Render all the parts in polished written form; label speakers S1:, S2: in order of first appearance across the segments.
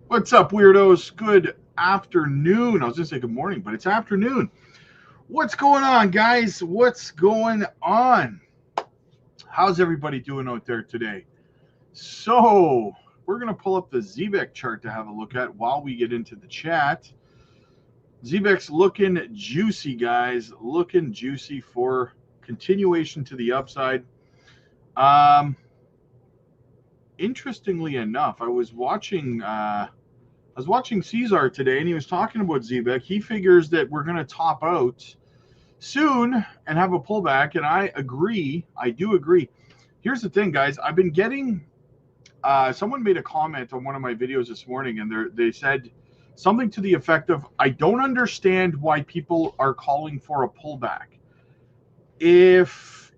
S1: What's up, weirdos? Good afternoon. I was going to say good morning, but it's afternoon. What's going on, guys? What's going on? How's everybody doing out there today? So, we're going to pull up the ZBEC chart to have a look at while we get into the chat. ZBEC's looking juicy, guys. Looking juicy for continuation to the upside. Interestingly enough, I was watching Caesar today, and he was talking about ZBEC. He figures that we're going to top out soon and have a pullback, and I agree. I do agree. Here's the thing, guys. I've been getting someone made a comment on one of my videos this morning, and they said something to the effect of, I don't understand why people are calling for a pullback. If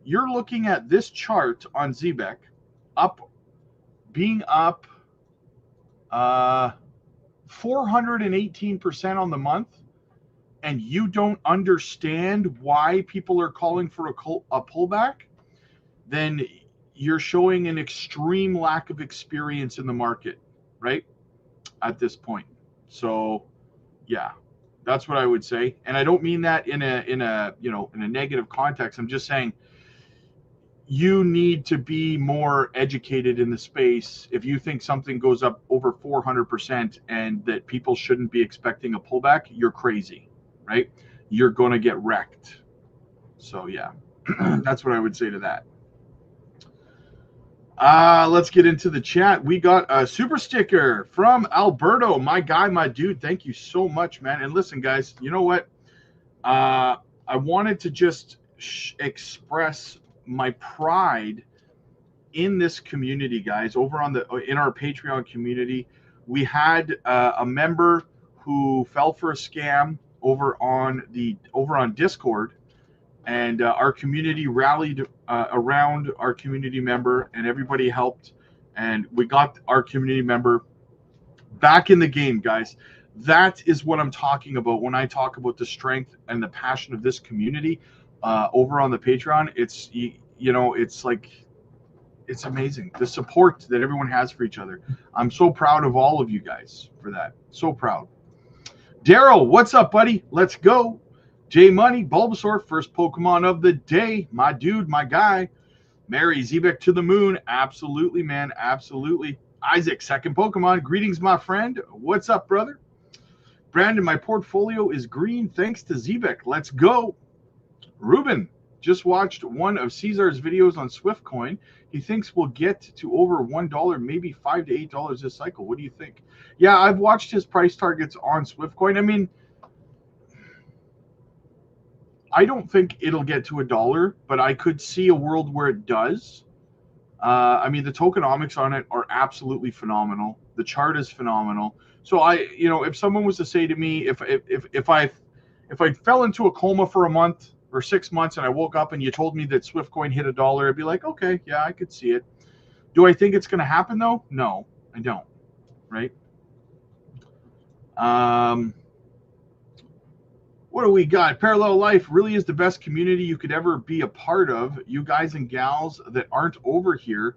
S1: you're looking at this chart on ZBEC, being up 418% on the month, and you don't understand why people are calling for a pullback, then you're showing an extreme lack of experience in the market, right? At this point. So, yeah, that's what I would say. And I don't mean that in a negative context. I'm just saying you need to be more educated in the space. If you think something goes up over 400% and that people shouldn't be expecting a pullback, you're crazy, right? You're going to get wrecked. So yeah, that's what I would say to that. Let's get into the chat. We got a super sticker from Alberto, my guy, my dude. Thank you so much, man. And listen, guys, you know what? I wanted to just express my pride in this community, guys. Over in our Patreon community, we had a member who fell for a scam over on Discord, and our community rallied around our community member, and everybody helped, and we got our community member back in the game, guys. That is what I'm talking about when I talk about the strength and the passion of this community over on the Patreon. It's it's amazing, the support that everyone has for each other. I'm so proud of all of you guys for that. So proud. Daryl, what's up, buddy? Let's go. J Money, Bulbasaur, first Pokemon of the day. My dude, my guy. Mary, ZBEC to the moon. Absolutely, man. Absolutely. Isaac, second Pokemon. Greetings, my friend. What's up, brother? Brandon, my portfolio is green thanks to ZBEC. Let's go. Ruben, just watched one of Caesar's videos on Swiftcoin. He thinks we'll get to over $1, maybe $5 to $8 this cycle. What do you think? Yeah, I've watched his price targets on Swiftcoin. I mean, I don't think it'll get to $1, but I could see a world where it does. I mean, the tokenomics on it are absolutely phenomenal. The chart is phenomenal. So if someone was to say to me, if I fell into a coma for a month or 6 months and I woke up and you told me that Swiftcoin hit $1, I'd be like, okay, yeah, I could see it. Do I think it's going to happen though? No, I don't. Right? What do we got? Parallel Life really is the best community you could ever be a part of. You guys and gals that aren't over here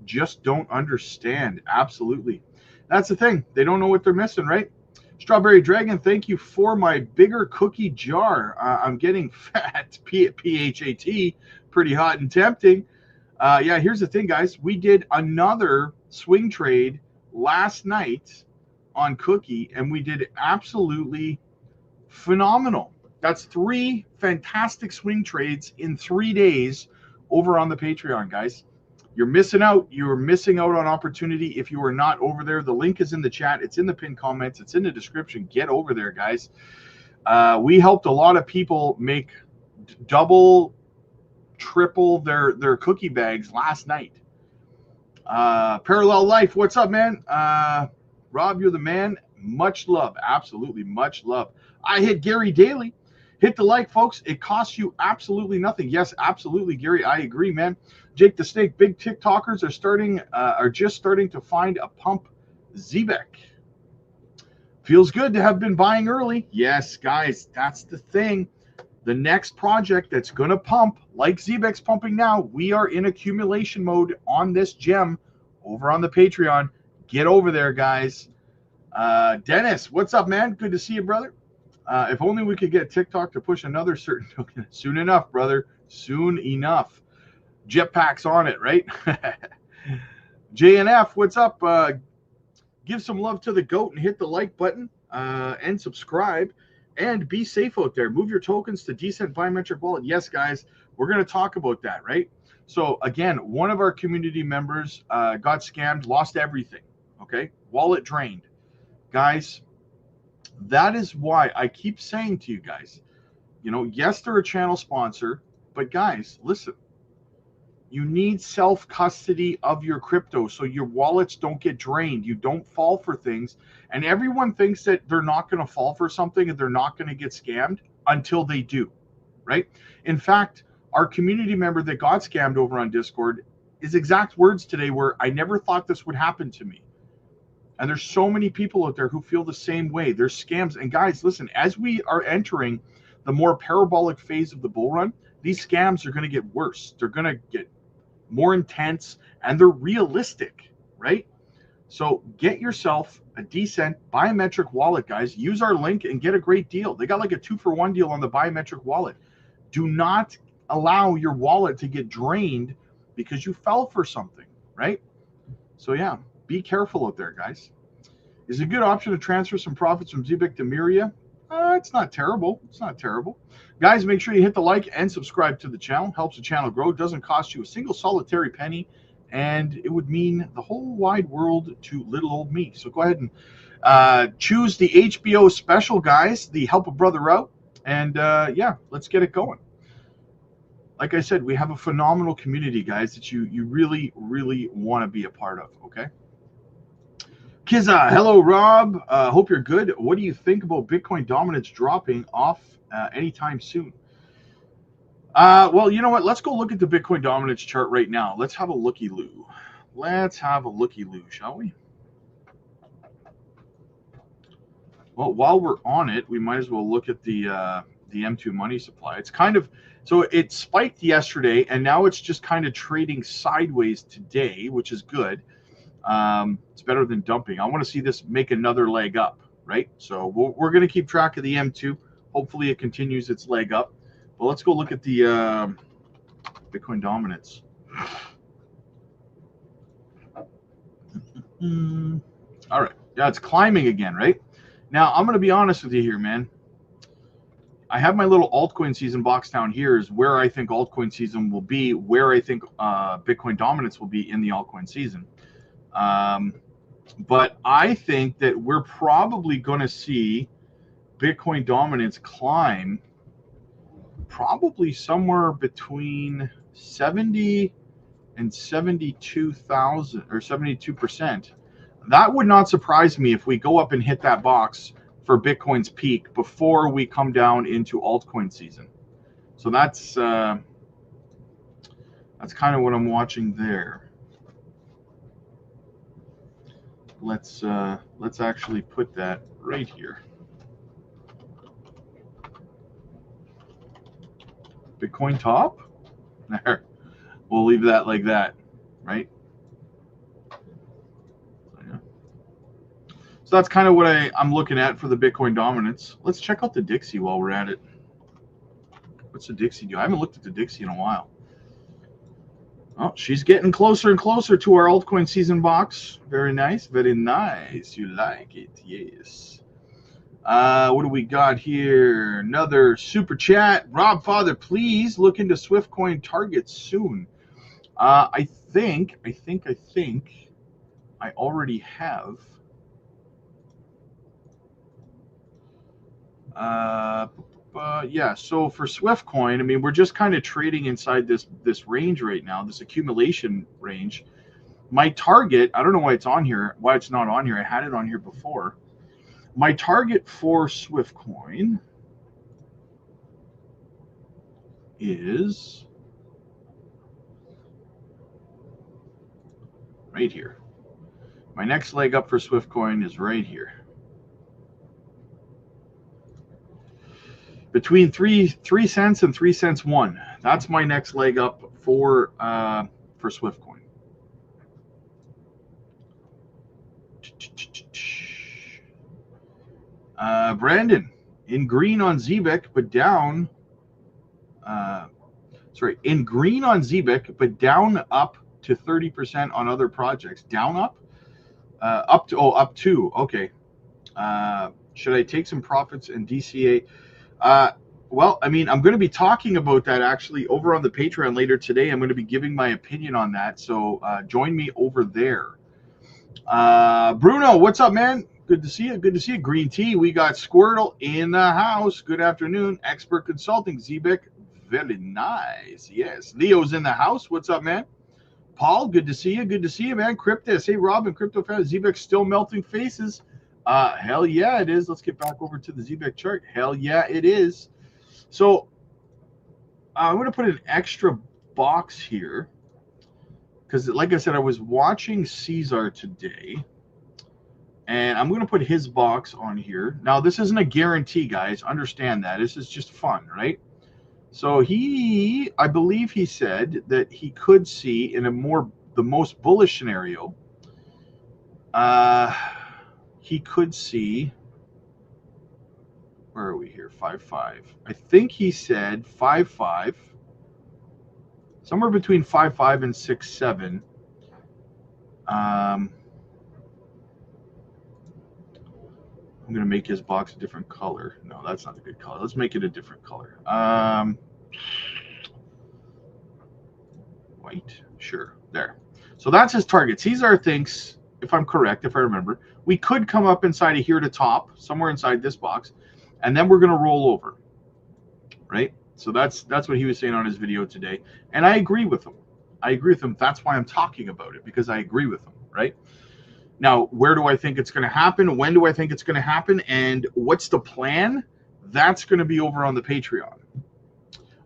S1: just don't understand. Absolutely. That's the thing. They don't know what they're missing, right? Strawberry Dragon, thank you for my bigger cookie jar. I'm getting fat, P-H-A-T, pretty hot and tempting. Yeah, here's the thing, guys. We did another swing trade last night on Cookie, and we did absolutely phenomenal. That's 3 fantastic swing trades in 3 days over on the Patreon, guys. You're missing out. You're missing out on opportunity if you are not over there. The link is in the chat. It's in the pinned comments. It's in the description. Get over there, guys. We helped a lot of people make double, triple their cookie bags last night. Parallel Life, what's up, man? Rob, you're the man. Much love. Absolutely, much love. I hit Gary Daly. Hit the like, folks. It costs you absolutely nothing. Yes, absolutely, Gary. I agree, man. Jake the Snake, big TikTokers are just starting to find a pump. ZBEC. Feels good to have been buying early. Yes, guys, that's the thing. The next project that's going to pump, like ZBEC's pumping now, we are in accumulation mode on this gem over on the Patreon. Get over there, guys. Dennis, what's up, man? Good to see you, brother. If only we could get TikTok to push another certain token. Soon enough, brother. Soon enough. Jetpack's on it, right? JNF, what's up? Give some love to the GOAT and hit the like button and subscribe. And be safe out there. Move your tokens to decent biometric wallet. Yes, guys, we're going to talk about that, right? So, again, one of our community members got scammed, lost everything, okay? Wallet drained. Guys, that is why I keep saying to you guys, you know, yes, they're a channel sponsor, but guys, listen, you need self-custody of your crypto so your wallets don't get drained. You don't fall for things. And everyone thinks that they're not going to fall for something and they're not going to get scammed until they do, right? In fact, our community member that got scammed over on Discord, his exact words today were, I never thought this would happen to me. And there's so many people out there who feel the same way. There's scams. And guys, listen, as we are entering the more parabolic phase of the bull run, these scams are going to get worse. They're going to get more intense and they're realistic, right? So get yourself a decent biometric wallet, guys. Use our link and get a great deal. They got like a 2-for-1 deal on the biometric wallet. Do not allow your wallet to get drained because you fell for something, right? So yeah, be careful out there, guys. Is it a good option to transfer some profits from ZBEC to Miria? It's not terrible. It's not terrible. Guys, make sure you hit the like and subscribe to the channel. Helps the channel grow. Doesn't cost you a single solitary penny. And it would mean the whole wide world to little old me. So go ahead and choose the HBO special, guys. The Help a Brother Out. And yeah, let's get it going. Like I said, we have a phenomenal community, guys, that you really, really want to be a part of, okay? Kiza, hello, Rob. Hope you're good. What do you think about Bitcoin dominance dropping off anytime soon? Well, you know what? Let's go look at the Bitcoin dominance chart right now. Let's have a looky-loo. Let's have a looky-loo, shall we? Well, while we're on it, we might as well look at the M2 money supply. It's kind of, so it spiked yesterday, and now it's just kind of trading sideways today, which is good. It's better than dumping. I want to see this make another leg up, right? So we're going to keep track of the M2. Hopefully it continues its leg up. But let's go look at the Bitcoin dominance. All right. Yeah, it's climbing again, right? Now, I'm going to be honest with you here, man. I have my little altcoin season box down here is where I think altcoin season will be, where I think Bitcoin dominance will be in the altcoin season. But I think that we're probably going to see Bitcoin dominance climb probably somewhere between 70 and 72,000 or 72%. That would not surprise me if we go up and hit that box for Bitcoin's peak before we come down into altcoin season. So that's kind of what I'm watching there. Let's actually put that right here. Bitcoin top. There. We'll leave that like that, right? So that's kind of what I'm looking at for the Bitcoin dominance. Let's check out the Dixie while we're at it. What's the Dixie do? I haven't looked at the Dixie in a while. Oh, she's getting closer and closer to our altcoin season box. Very nice. Very nice. You like it. Yes. What do we got here? Another super chat. Rob Father, please look into Swiftcoin targets soon. I think I already have. Yeah, so for Swiftcoin, I mean, we're just kind of trading inside this range right now, this accumulation range. My target, I don't know why it's on here, why it's not on here. I had it on here before. My target for Swiftcoin is right here. My next leg up for Swiftcoin is right here. Between 3 cents and 3 cents one. That's my next leg up for Swiftcoin. Brandon, in green on ZBEC, but down. In green on ZBEC, but down up to 30% on other projects. Down up? Up to. Okay. Should I take some profits in DCA? Well, I mean, I'm going to be talking about that actually over on the Patreon later today. I'm going to be giving my opinion on that. So join me over there. Bruno, what's up, man? Good to see you. Good to see you. Green tea. We got Squirtle in the house. Good afternoon. Expert Consulting. ZBEC. Very nice. Yes. Leo's in the house. What's up, man? Paul, good to see you. Good to see you, man. Cryptus. Hey, Robin, crypto fan. ZBEC still melting faces. Hell yeah, it is. Let's get back over to the ZBEC chart. Hell yeah, it is. So I'm going to put an extra box here because, like I said, I was watching Caesar today, and I'm going to put his box on here. Now, this isn't a guarantee, guys. Understand that. This is just fun, right? So I believe he said that he could see in the most bullish scenario, he could see, where are we here? 5.5. I think he said 5.5, somewhere between 5.5 and 6.7. I'm going to make his box a different color. No, that's not a good color. Let's make it a different color. White. Sure. There. So that's his target. Caesar thinks, if I'm correct, if I remember, we could come up inside of here to top, somewhere inside this box, and then we're going to roll over. Right? So that's what he was saying on his video today. And I agree with him. That's why I'm talking about it, because I agree with him. Right? Now, where do I think it's going to happen? When do I think it's going to happen? And what's the plan? That's going to be over on the Patreon.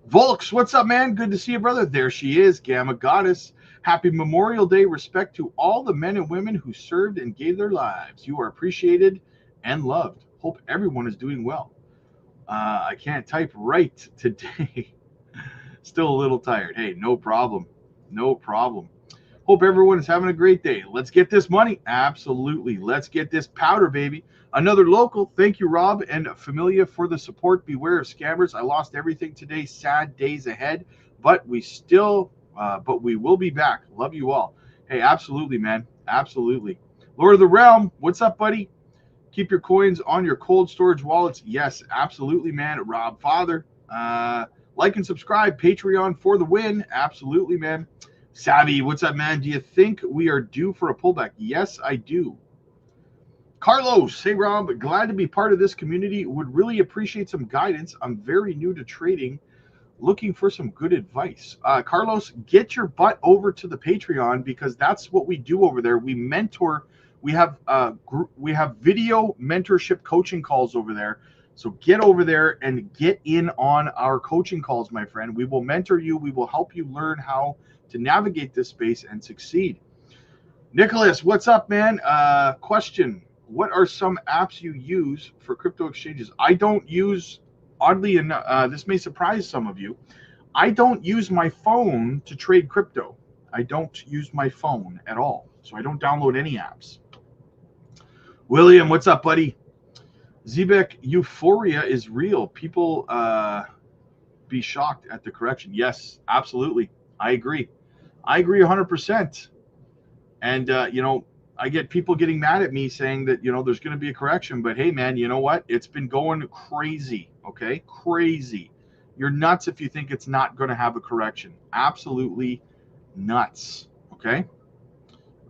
S1: Volks, what's up, man? Good to see you, brother. There she is, Gamma Goddess. Happy Memorial Day. Respect to all the men and women who served and gave their lives. You are appreciated and loved. Hope everyone is doing well. I can't type right today. Still a little tired. Hey, no problem. No problem. Hope everyone is having a great day. Let's get this money. Absolutely. Let's get this powder, baby. Another local. Thank you, Rob and Familia, for the support. Beware of scammers. I lost everything today. Sad days ahead, but we will be back. Love you all. Hey, absolutely, man. Absolutely. Lord of the Realm, what's up, buddy? Keep your coins on your cold storage wallets. Yes, absolutely, man. Rob Father. Like and subscribe. Patreon for the win. Absolutely, man. Savvy, what's up, man? Do you think we are due for a pullback? Yes, I do. Carlos, hey, Rob, glad to be part of this community. Would really appreciate some guidance. I'm very new to trading, looking for some good advice. Carlos, get your butt over to the Patreon, because that's what we do over there. We mentor. We have video mentorship coaching calls over there. So get over there and get in on our coaching calls, my friend. We will mentor you. We will help you learn how to navigate this space and succeed. Nicholas, what's up, man? Question: what are some apps you use for crypto exchanges? I don't use, oddly enough, this may surprise some of you, I don't use my phone to trade crypto. I don't use my phone at all. So I don't download any apps. William, what's up, buddy? ZBEC euphoria is real. People be shocked at the correction. Yes, absolutely. I agree 100%. And, I get people getting mad at me saying that, there's going to be a correction. But, hey, man, you know what? It's been going crazy, okay? Crazy. You're nuts if you think it's not going to have a correction. Absolutely nuts, okay?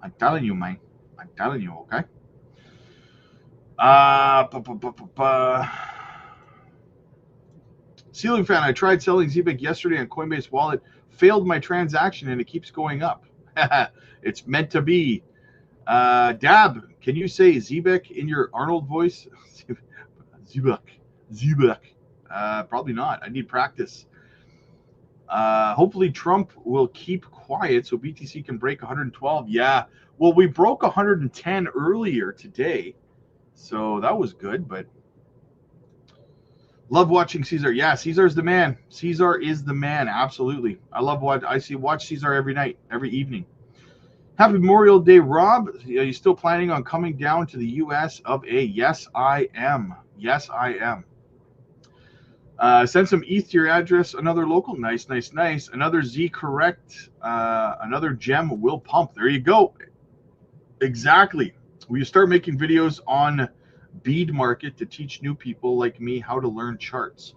S1: I'm telling you, man. I'm telling you, okay? Ceiling fan, I tried selling ZBEC yesterday on Coinbase Wallet. Failed my transaction, and it keeps going up. It's meant to be. Dab, can you say ZBEC in your Arnold voice? ZBEC. Probably not. I need practice. Hopefully Trump will keep quiet so BTC can break 112. Yeah. Well, we broke 110 earlier today, so that was good. But love watching Caesar. Yeah, Caesar's the man. Caesar is the man. Absolutely. I love watch Caesar every night, every evening. Happy Memorial Day, Rob. Are you still planning on coming down to the U.S. of A? Yes, I am. Yes, I am. Send some ETH to your address. Another local. Nice, nice, nice. Another Z correct. Another gem will pump. There you go. Exactly. We start making videos on bead market to teach new people like me how to learn charts.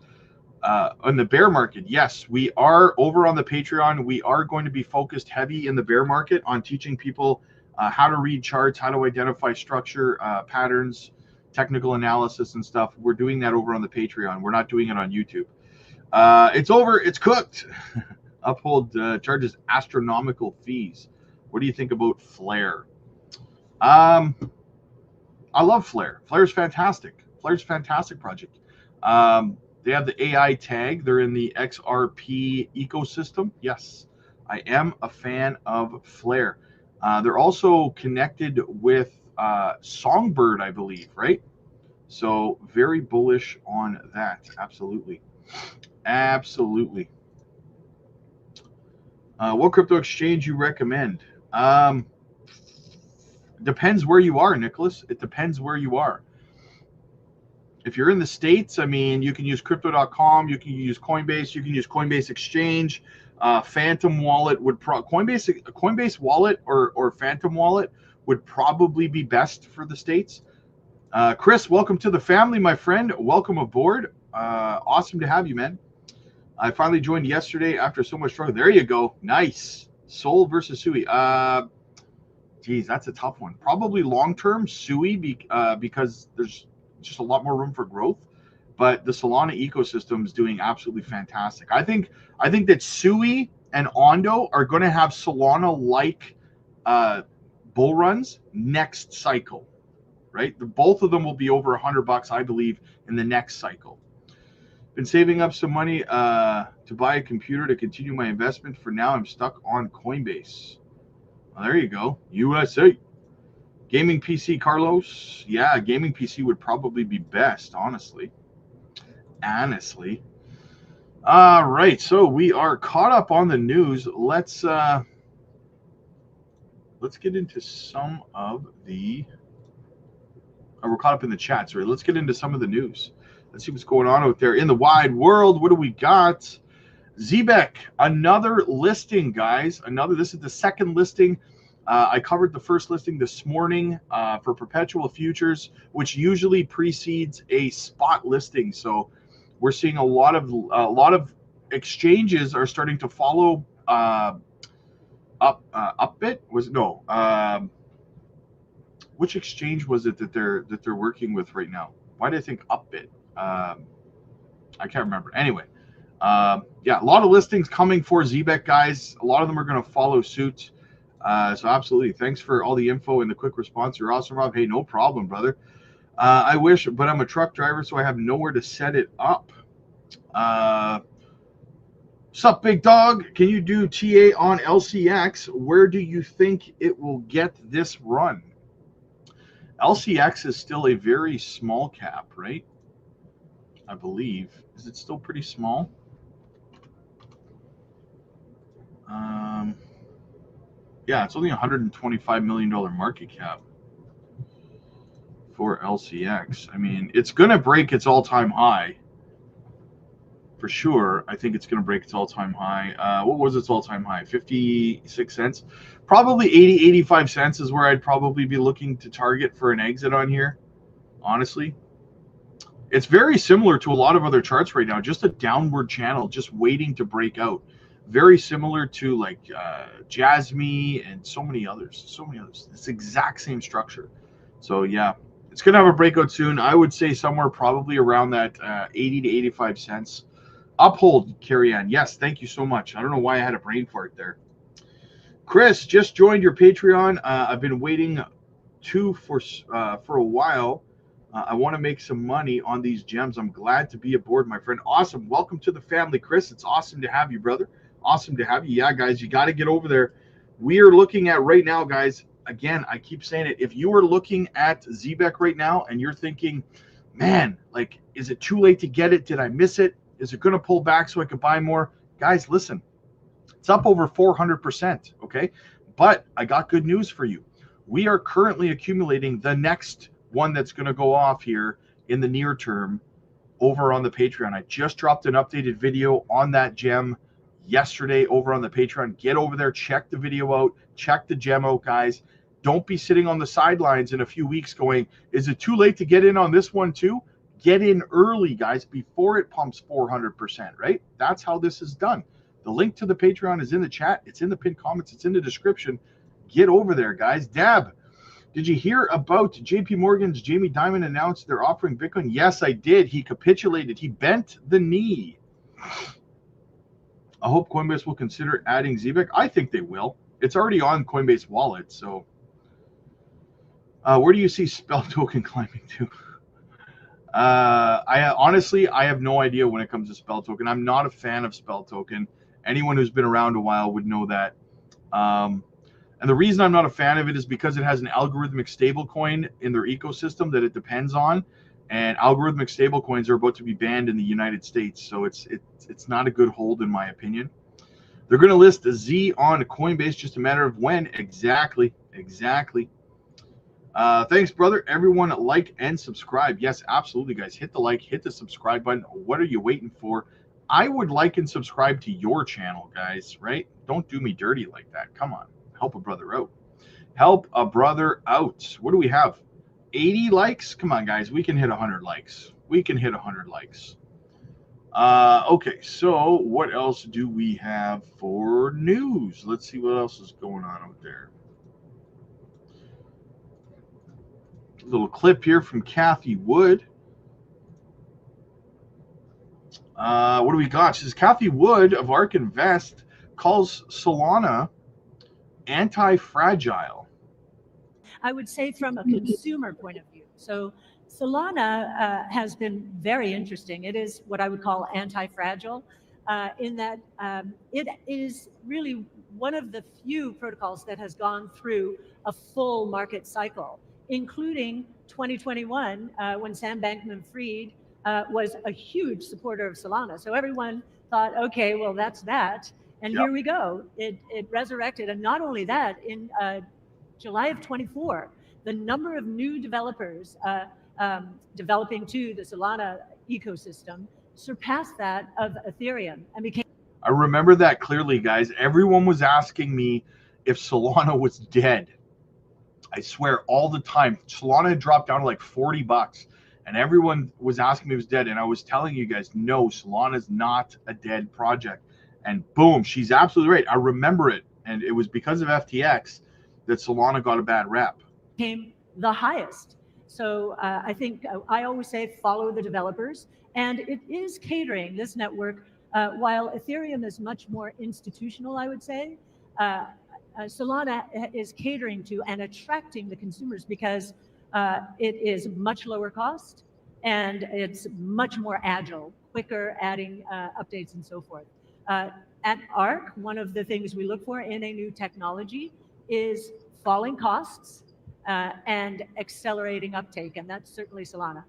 S1: On the bear market, yes, we are over on the Patreon. We are going to be focused heavy in the bear market on teaching people how to read charts, how to identify structure, patterns, technical analysis and stuff. We're doing that over on the Patreon. We're not doing it on YouTube. It's over. It's cooked. Uphold charges astronomical fees. What do you think about Flare? I love Flare. Flare's fantastic. Flare's a fantastic project. They have the AI tag. They're in the XRP ecosystem. Yes, I am a fan of Flare. They're also connected with Songbird, I believe, right? So very bullish on that. Absolutely. Absolutely. What crypto exchange you recommend? Depends where you are, Nicholas. It depends where you are. If you're in the States, I mean, you can use crypto.com, you can use Coinbase, you can use Coinbase Exchange, Phantom Wallet would Coinbase Wallet or Phantom Wallet would probably be best for the States. Chris, welcome to the family, my friend. Welcome aboard. Awesome to have you, man. I finally joined yesterday after so much struggle. There you go. Nice. Sol versus Sui. Geez, that's a tough one. Probably long-term Sui because there's just a lot more room for growth, but the Solana ecosystem is doing absolutely fantastic. I think that Sui and Ondo are going to have Solana-like bull runs next cycle, right? Both of them will be over $100, I believe, in the next cycle. Been saving up some money to buy a computer to continue my investment. For now, I'm stuck on Coinbase. Well, there you go, USA. Gaming PC, Carlos. Yeah, gaming PC would probably be best, honestly. All right, so we are caught up on the news. Let's get into some of the. We're caught up in the chat. Sorry, let's get into some of the news. Let's see what's going on out there in the wide world. What do we got? ZBEC, another listing, guys. This is the second listing. I covered the first listing this morning for perpetual futures, which usually precedes a spot listing. So we're seeing a lot of exchanges are starting to follow Upbit. Which exchange was it that they're working with right now? Why did I think Upbit? I can't remember. Anyway, yeah, a lot of listings coming for ZBEC, guys. A lot of them are going to follow suit. So absolutely, thanks for all the info and the quick response. You're awesome, Rob. Hey, no problem, brother. I wish, but I'm a truck driver, so I have nowhere to set it up. Sup, big dog? Can you do TA on LCX? Where do you think it will get this run? LCX is still a very small cap, right? I believe. Is it still pretty small? Yeah, it's only $125 million market cap for LCX. I mean, it's going to break its all-time high for sure. I think it's going to break its all-time high. What was its all-time high? 56 cents? Probably 80, 85 cents is where I'd probably be looking to target for an exit on here, honestly. It's very similar to a lot of other charts right now, just a downward channel, just waiting to break out. Very similar to like Jasmy and so many others. It's the exact same structure. So yeah, it's going to have a breakout soon. I would say somewhere probably around that 80 to 85 cents. Uphold, Carrie Ann. Yes, thank you so much. I don't know why I had a brain fart there. Chris, just joined your Patreon. I've been waiting for a while. I want to make some money on these gems. I'm glad to be aboard, my friend. Awesome. Welcome to the family, Chris. It's awesome to have you, brother. Awesome to have you. Yeah, guys, you got to get over there. We are looking at right now, guys. Again, I keep saying it. If you are looking at ZBEC right now and you're thinking, man, like, is it too late to get it? Did I miss it? Is it going to pull back so I could buy more? Guys, listen. It's up over 400%, okay? But I got good news for you. We are currently accumulating the next one that's going to go off here in the near term over on the Patreon. I just dropped an updated video on that gem yesterday over on the Patreon. Get over there, check the video out, check the gem out, guys. Don't be sitting on the sidelines in a few weeks going, is it too late to get in on this one too? Get in early, guys, before it pumps 400%, right? That's how this is done. The link to the Patreon is in the chat. It's in the pinned comments. It's in the description. Get over there, guys. Deb, did you hear about JP Morgan's Jamie Dimon announced they're offering Bitcoin? Yes, I did. He capitulated. He bent the knee. I hope Coinbase will consider adding ZBEC. I think they will. It's already on Coinbase wallet. So where do you see Spell Token climbing to? Honestly, I have no idea when it comes to Spell Token. I'm not a fan of Spell Token. Anyone who's been around a while would know that. And the reason I'm not a fan of it is because it has an algorithmic stablecoin in their ecosystem that it depends on, and algorithmic stablecoins are about to be banned in the United States, so it's not a good hold in my opinion. They're going to list a Z on Coinbase, just a matter of when. Exactly. Thanks, brother. Everyone, like and subscribe. Yes, absolutely, guys. Hit the like, hit the subscribe button. What are you waiting for? I would like and subscribe to your channel, guys, right? Don't do me dirty like that. Come on. Help a brother out. Help a brother out. What do we have? 80 likes? Come on, guys. We can hit 100 likes. We can hit 100 likes. Okay, so what else do we have for news? Let's see what else is going on out there. A little clip here from Kathy Wood. What do we got? She says, Kathy Wood of ARK Invest calls Solana anti-fragile.
S2: I would say from a consumer point of view. So Solana has been very interesting. It is what I would call anti-fragile in that it is really one of the few protocols that has gone through a full market cycle, including 2021 when Sam Bankman-Fried was a huge supporter of Solana. So everyone thought, okay, well, that's that. And here we go. It resurrected. And not only that, in July of 24, the number of new developers developing to the Solana ecosystem surpassed that of Ethereum and became.
S1: I remember that clearly, guys. Everyone was asking me if Solana was dead. I swear all the time. Solana had dropped down to like $40, and everyone was asking me if it was dead. And I was telling you guys, no, Solana is not a dead project. And boom, she's absolutely right. I remember it. And it was because of FTX that Solana got a bad rep.
S2: Became the highest. So I think I always say follow the developers. And it is catering, this network, while Ethereum is much more institutional, I would say, Solana is catering to and attracting the consumers because it is much lower cost and it's much more agile, quicker, adding updates and so forth. At ARK, one of the things we look for in a new technology is falling costs and accelerating uptake, and that's certainly Solana.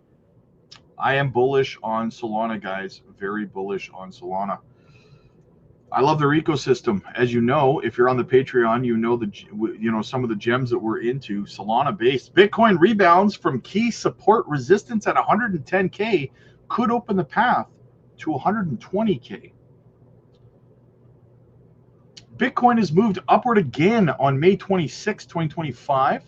S1: I am bullish on Solana, guys. Very bullish on Solana. I love their ecosystem. As you know, if you're on the Patreon, you know some of the gems that we're into, Solana based. Bitcoin rebounds from key support resistance at 110K could open the path to 120K. Bitcoin has moved upward again on May 26, 2025,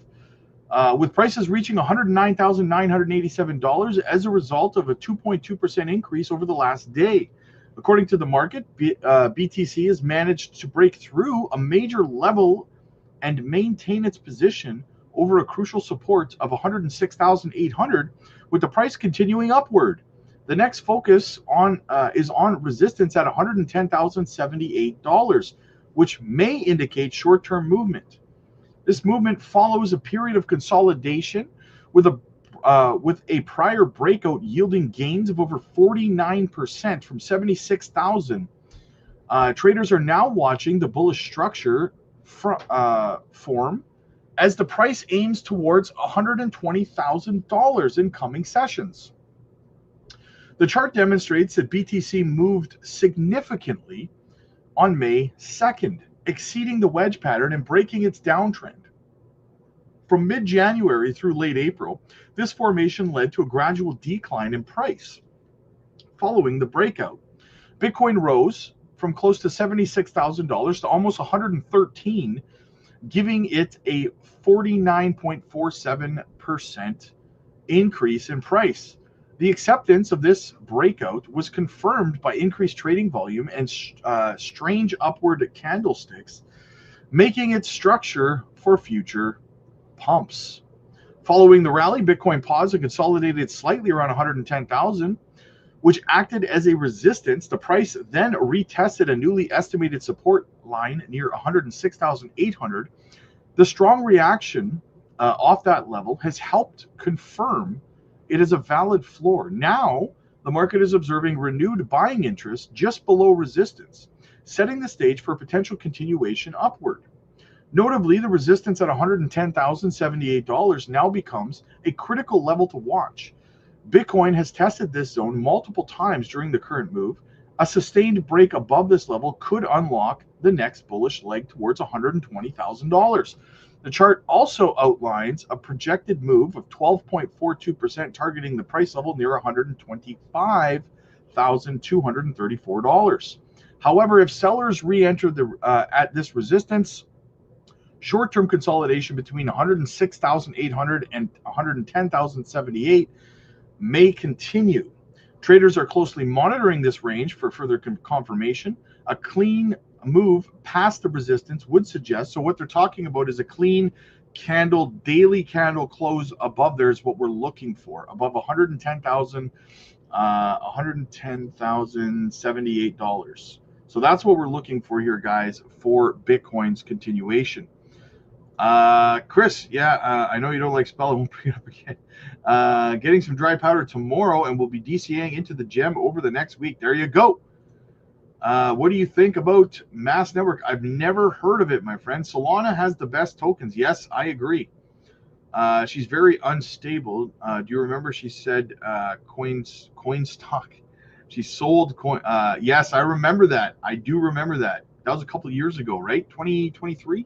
S1: with prices reaching $109,987 as a result of a 2.2% increase over the last day. According to the market, BTC has managed to break through a major level and maintain its position over a crucial support of 106,800, with the price continuing upward. The next focus is on resistance at $110,078, which may indicate short-term movement. This movement follows a period of consolidation with a prior breakout yielding gains of over 49% from 76,000. Traders are now watching the bullish structure form as the price aims towards $120,000 in coming sessions. The chart demonstrates that BTC moved significantly on May 2nd, exceeding the wedge pattern and breaking its downtrend. From mid-January through late April, this formation led to a gradual decline in price. Following the breakout, Bitcoin rose from close to $76,000 to almost $113,000, giving it a 49.47% increase in price. The acceptance of this breakout was confirmed by increased trading volume and strange upward candlesticks, making it structure for future pumps. Following the rally, Bitcoin paused and consolidated slightly around 110,000, which acted as a resistance. The price then retested a newly estimated support line near 106,800. The strong reaction off that level has helped confirm it is a valid floor. Now, the market is observing renewed buying interest just below resistance, setting the stage for a potential continuation upward. Notably, the resistance at $110,078 now becomes a critical level to watch. Bitcoin has tested this zone multiple times during the current move. A sustained break above this level could unlock the next bullish leg towards $120,000. The chart also outlines a projected move of 12.42%, targeting the price level near $125,234. However, if sellers re-enter at this resistance, short-term consolidation between 106,800 and 110,078 may continue. Traders are closely monitoring this range for further confirmation. A clean move past the resistance would suggest, so what they're talking about is a clean candle, daily candle close above there is what we're looking for, above $110,078. So that's what we're looking for here, guys, for Bitcoin's continuation. Chris, I know you don't like spell, I won't bring it up again. Getting some dry powder tomorrow, and we'll be DCAing into the gem over the next week. There you go. What do you think about Mass Network? I've never heard of it, my friend. Solana has the best tokens. Yes, I agree. She's very unstable. Do you remember she said coin stock? She sold coin. Yes, I remember that. I do remember that. That was a couple of years ago, right? 2023.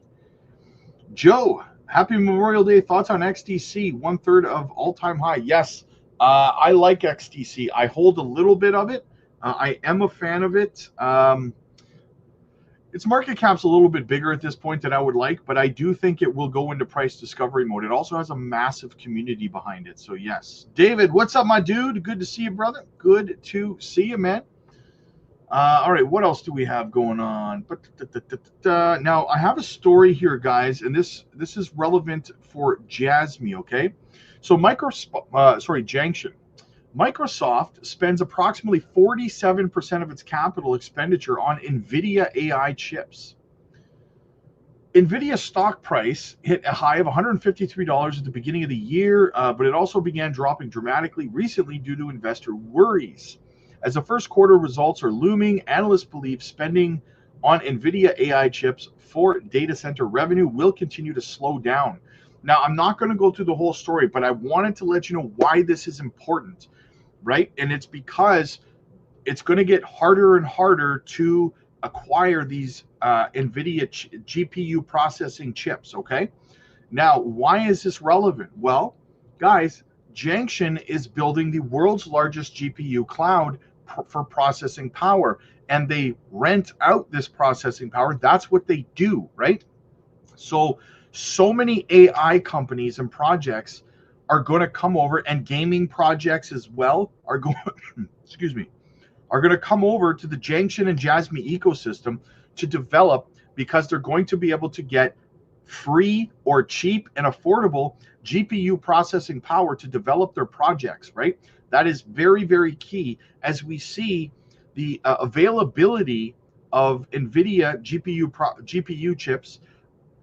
S1: Joe, happy Memorial Day. Thoughts on XDC? 1/3 of all-time high. Yes, I like XDC. I hold a little bit of it. I am a fan of it. Its market cap's a little bit bigger at this point than I would like, but I do think it will go into price discovery mode. It also has a massive community behind it. So yes. David, what's up, my dude? Good to see you, brother. Good to see you, man. All right, what else do we have going on? Now, I have a story here, guys, and this is relevant for Jasmy, okay? So Janction. Microsoft spends approximately 47% of its capital expenditure on NVIDIA AI chips. NVIDIA's stock price hit a high of $153 at the beginning of the year, but it also began dropping dramatically recently due to investor worries. As the first quarter results are looming, analysts believe spending on NVIDIA AI chips for data center revenue will continue to slow down. Now, I'm not going to go through the whole story, but I wanted to let you know why this is important, right? And it's because it's going to get harder and harder to acquire these NVIDIA GPU processing chips, okay? Now, why is this relevant? Well, guys, Janction is building the world's largest GPU cloud for processing power, and they rent out this processing power. That's what they do, right? So many AI companies and projects are going to come over, and gaming projects as well are going are going to come over to the Janction and Jasmy ecosystem to develop, because they're going to be able to get free or cheap and affordable GPU processing power to develop their projects, right? That is very, very key as we see the availability of NVIDIA GPU chips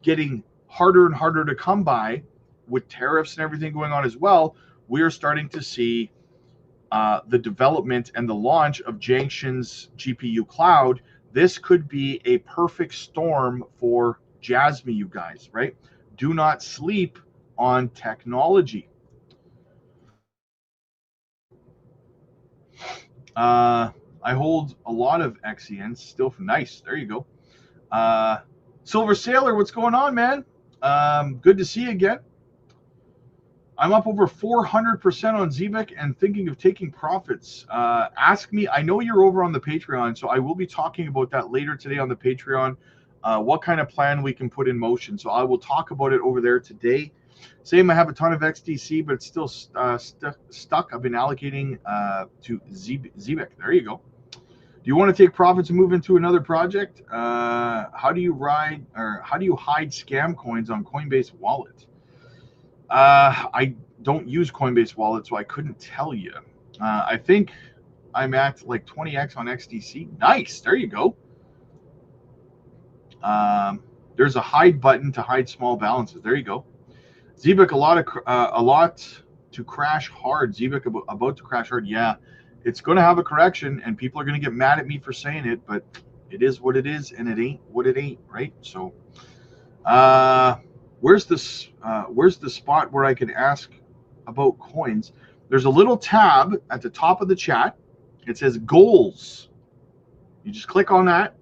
S1: getting harder and harder to come by with tariffs and everything going on as well. We're starting to see the development and the launch of Janction's GPU cloud. This could be a perfect storm for Jasmy, you guys, right? Do not sleep on technology. I hold a lot of XENs still. Nice. There you go. Silver Sailor, what's going on, man? Good to see you again. I'm up over 400% on ZBEC and thinking of taking profits. Ask me. I know you're over on the Patreon, so I will be talking about that later today on the Patreon, what kind of plan we can put in motion. So I will talk about it over there today. Same, I have a ton of XDC, but it's still stuck. I've been allocating to ZBEC. There you go. Do you want to take profits and move into another project? How do you hide scam coins on Coinbase Wallet? I don't use Coinbase Wallet, so I couldn't tell you. I think I'm at like 20x on XDC. Nice. There you go. There's a hide button to hide small balances. There you go. ZBEC, a lot to crash hard. ZBEC about to crash hard. Yeah, it's going to have a correction, and people are going to get mad at me for saying it, but it is what it is, and it ain't what it ain't, right? So, where's the spot where I can ask about coins? There's a little tab at the top of the chat. It says goals. You just click on that,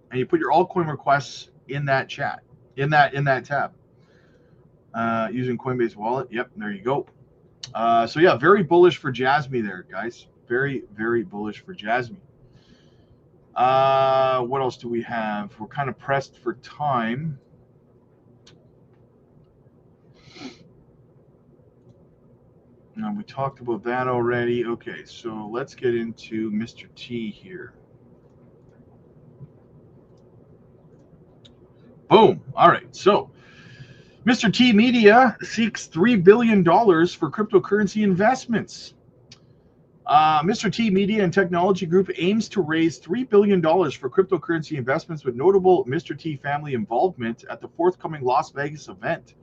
S1: and you put your altcoin requests in that chat, in that tab. Using Coinbase Wallet. Yep, there you go. So yeah, very bullish for Jasmy there, guys. Very, very bullish for Jasmy. What else do we have? We're kind of pressed for time. We talked about that already. Okay, so let's get into Mr. T here. Boom. All right, so Mr. T Media seeks $3 billion for cryptocurrency investments. Mr. T Media and Technology Group aims to raise $3 billion for cryptocurrency investments with notable Mr. T family involvement at the forthcoming Las Vegas event.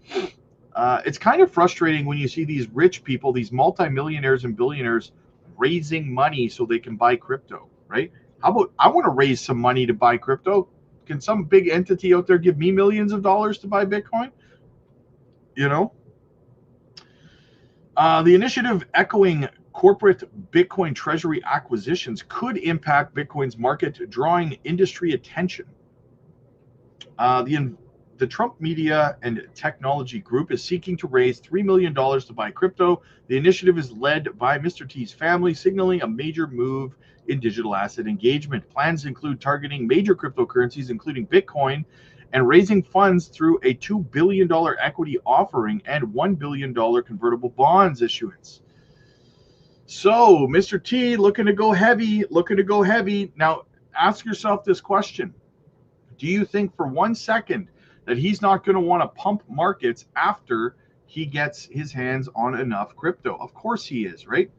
S1: It's kind of frustrating when you see these rich people, these multimillionaires and billionaires raising money so they can buy crypto, right? How about I want to raise some money to buy crypto? Can some big entity out there give me millions of dollars to buy Bitcoin? You know, the initiative echoing corporate Bitcoin treasury acquisitions could impact Bitcoin's market, drawing industry attention. The Trump Media and Technology Group is seeking to raise $3 million to buy crypto. The initiative is led by Mr. T's family, signaling a major move in digital asset engagement. Plans include targeting major cryptocurrencies, including Bitcoin, and raising funds through a $2 billion equity offering and $1 billion convertible bonds issuance. So, Mr. T, looking to go heavy. Now, ask yourself this question. Do you think for 1 second that he's not going to want to pump markets after he gets his hands on enough crypto? Of course he is, right?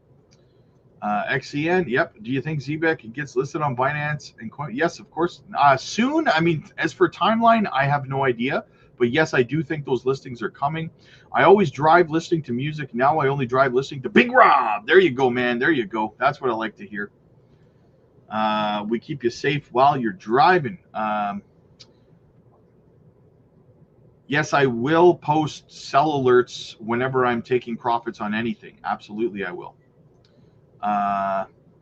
S1: XCN, yep. Do you think ZBEC gets listed on Binance and Coin? Yes, of course. Soon. I mean, as for timeline, I have no idea. But yes, I do think those listings are coming. I always drive listening to music. Now I only drive listening to Big Rob. There you go, man. There you go. That's what I like to hear. We keep you safe while you're driving. Yes, I will post sell alerts whenever I'm taking profits on anything. Absolutely, I will.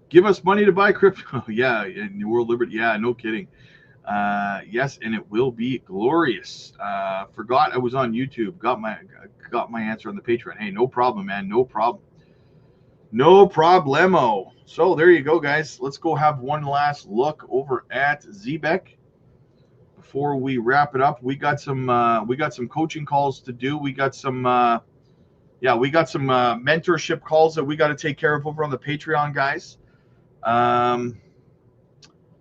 S1: Give us money to buy crypto. Yeah, in New World Liberty. Yeah, no kidding. Yes, and it will be glorious. Forgot I was on YouTube. Got my answer on the Patreon. Hey, no problem, man. No problem. No problemo. So there you go, guys. Let's go have one last look over at ZBEC before we wrap it up. We got some coaching calls to do. We got some mentorship calls that we got to take care of over on the Patreon, guys.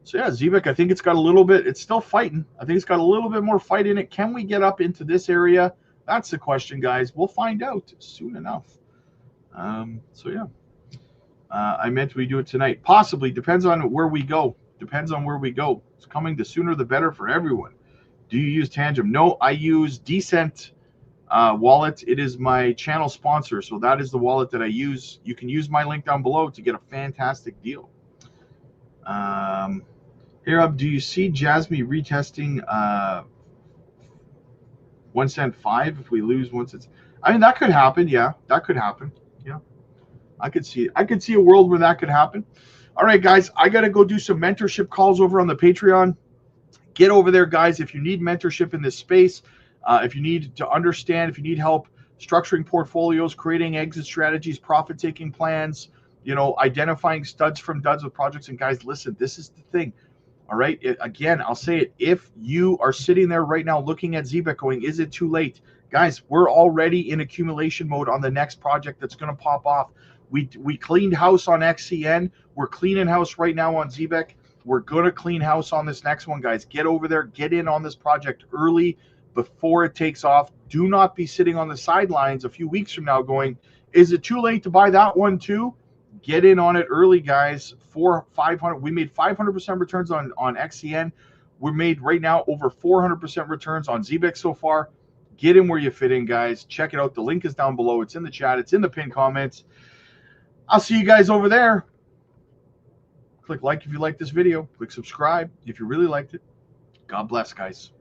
S1: So yeah, ZBEC, I think it's got a little bit, it's still fighting. I think it's got a little bit more fight in it. Can we get up into this area? That's the question, guys. We'll find out soon enough. So yeah, I meant we do it tonight. Possibly, depends on where we go. It's coming, the sooner the better for everyone. Do you use Tangem? No, I use Decent wallet. It is my channel sponsor, so that is the wallet that I use. You can use my link down below to get a fantastic deal. Here up, do you see Jasmy retesting 1 cent 5 if we lose once it's, I mean, that could happen. Yeah, that could happen. Yeah, I could see a world where that could happen. All right, guys, I got to go do some mentorship calls over on the Patreon. Get over there, guys. If you need mentorship in this space, if you need to understand, if you need help structuring portfolios, creating exit strategies, profit-taking plans, identifying studs from duds with projects. And guys, listen, this is the thing. All right. Again, I'll say it. If you are sitting there right now looking at ZBEC going, is it too late? Guys, we're already in accumulation mode on the next project that's going to pop off. We cleaned house on XCN. We're cleaning house right now on ZBEC. We're going to clean house on this next one, guys. Get over there. Get in on this project early before it takes off. Do not be sitting on the sidelines a few weeks from now going, is it too late to buy that one too? Get in on it early, guys. 500. We made 500% returns on XCN. We're made right now over 400% returns on ZBEC so far. Get in where you fit in, guys. Check it out. The link is down below. It's in the chat. It's in the pinned comments. I'll see you guys over there. Click like if you like this video. Click subscribe if you really liked it. God bless, guys.